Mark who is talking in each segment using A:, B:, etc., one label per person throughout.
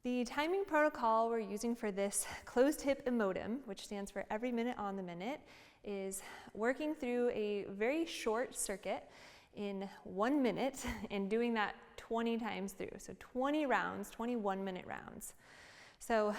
A: The timing protocol we're using for this closed hip EMOTM, which stands for every minute on the minute, is working through a very short circuit in 1 minute and doing that 20 times through. So 20 rounds, 21-minute rounds. So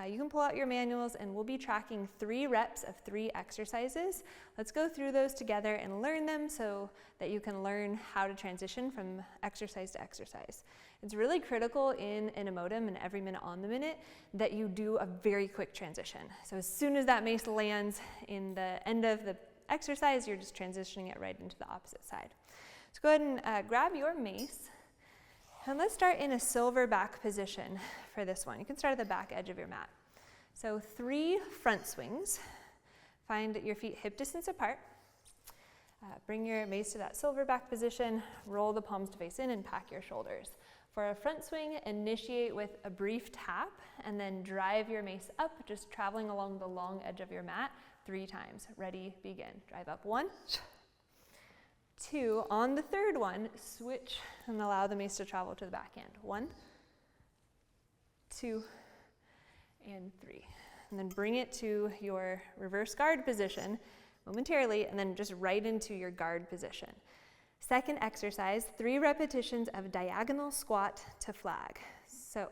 A: you can pull out your manuals and we'll be tracking 3 reps of 3 exercises. Let's go through those together and learn them so that you can learn how to transition from exercise to exercise. It's really critical in an EMOTM and every minute on the minute that you do a very quick transition. So as soon as that mace lands in the end of the exercise, you're just transitioning it right into the opposite side. So go ahead and grab your mace. And let's start in a silver back position for this one. You can start at the back edge of your mat. So 3 front swings. Find your feet hip distance apart. Bring your mace to that silver back position. Roll the palms to face in and pack your shoulders. For a front swing, initiate with a brief tap and then drive your mace up, just traveling along the long edge of your mat 3 times. Ready, begin. Drive up 1. 2, on the third one, switch and allow the mace to travel to the backhand. 1, 2, and 3. And then bring it to your reverse guard position momentarily and then just right into your guard position. Second exercise, 3 repetitions of diagonal squat to flag. So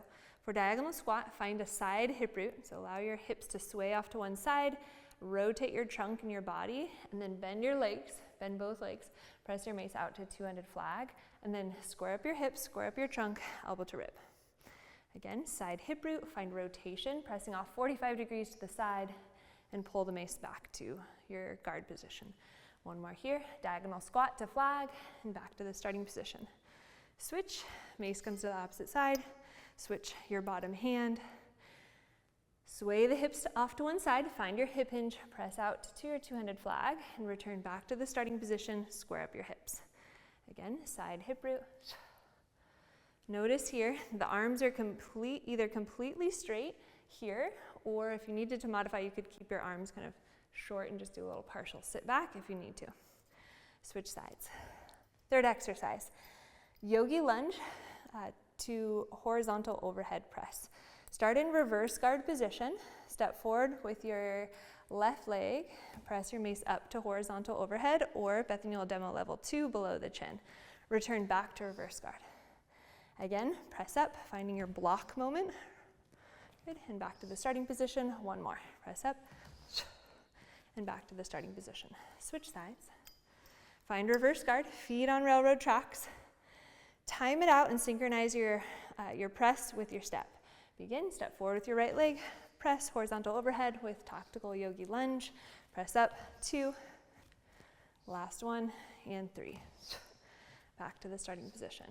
A: for diagonal squat, find a side hip root. So allow your hips to sway off to one side, rotate your trunk and your body, and then bend your legs, bend both legs. Press your mace out to two-handed flag, and then square up your hips, square up your trunk, elbow to rib. Again, side hip root, find rotation, pressing off 45 degrees to the side, and pull the mace back to your guard position. One more here, diagonal squat to flag, and back to the starting position. Switch, mace comes to the opposite side, switch your bottom hand, sway the hips off to one side, find your hip hinge, press out to your two-handed flag, and return back to the starting position, square up your hips. Again, side hip root. Notice here, the arms are either completely straight here, or if you needed to modify, you could keep your arms kind of short and just do a little partial sit back if you need to. Switch sides. Third exercise, yogi lunge to horizontal overhead press. Start in reverse guard position, step forward with your left leg, press your mace up to horizontal overhead or Bethaniel demo level 2 below the chin. Return back to reverse guard. Again, press up, finding your block moment. Good, and back to the starting position. One more, press up, and back to the starting position. Switch sides. Find reverse guard, feet on railroad tracks. Time it out and synchronize your press with your step. Begin, step forward with your right leg, press horizontal overhead with tactical yogi lunge, press up, 2, last one, and 3. Back to the starting position.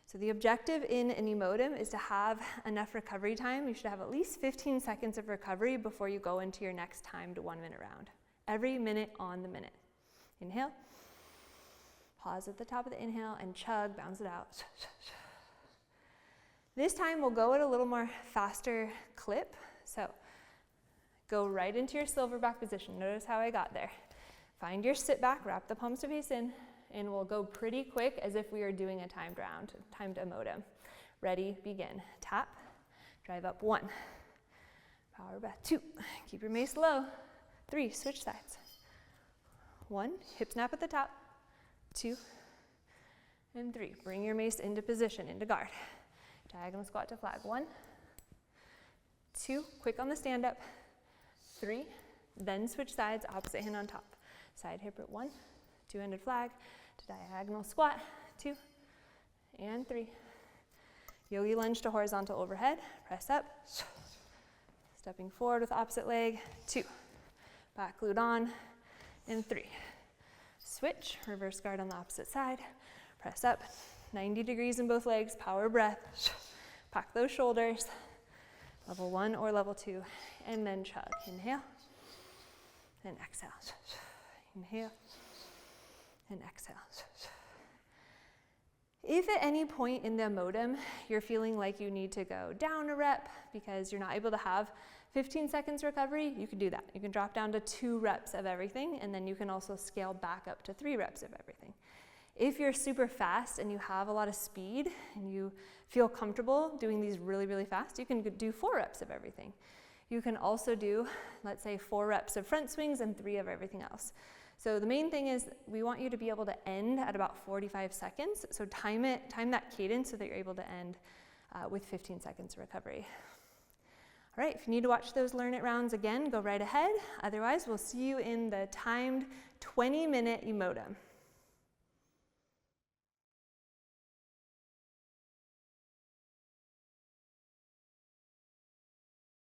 A: So the objective in an EMOTM is to have enough recovery time. You should have at least 15 seconds of recovery before you go into your next timed 1-minute round. Every minute on the minute. Inhale, pause at the top of the inhale and chug, bounce it out. This time we'll go at a little more faster clip. So go right into your silver back position. Notice how I got there. Find your sit back, wrap the palms to face in, and we'll go pretty quick as if we are doing a timed round, timed EMOTM. Ready, begin. Tap, drive up 1, power breath 2, keep your mace low, 3, switch sides. 1, hip snap at the top, 2, and 3. Bring your mace into position, into guard. Diagonal squat to flag. 1, 2, quick on the stand up. 3, then switch sides, opposite hand on top. Side hip root 1, two-handed flag to diagonal squat. 2, and 3. Yogi lunge to horizontal overhead. Press up. Stepping forward with opposite leg. 2, back glute on, and 3. Switch, reverse guard on the opposite side. Press up. 90 degrees in both legs, power breath. Pack those shoulders. Level 1 or level 2, and then chug. Inhale, and exhale. Inhale, and exhale. If at any point in the EMOTM you're feeling like you need to go down a rep because you're not able to have 15 seconds recovery, you can do that. You can drop down to 2 reps of everything, and then you can also scale back up to 3 reps of everything. If you're super fast and you have a lot of speed and you feel comfortable doing these really, really fast, you can do 4 reps of everything. You can also do, let's say, 4 reps of front swings and 3 of everything else. So the main thing is we want you to be able to end at about 45 seconds. So time that cadence so that you're able to end with 15 seconds of recovery. All right, if you need to watch those Learn It rounds again, go right ahead. Otherwise, we'll see you in the timed 20-minute EMOTM.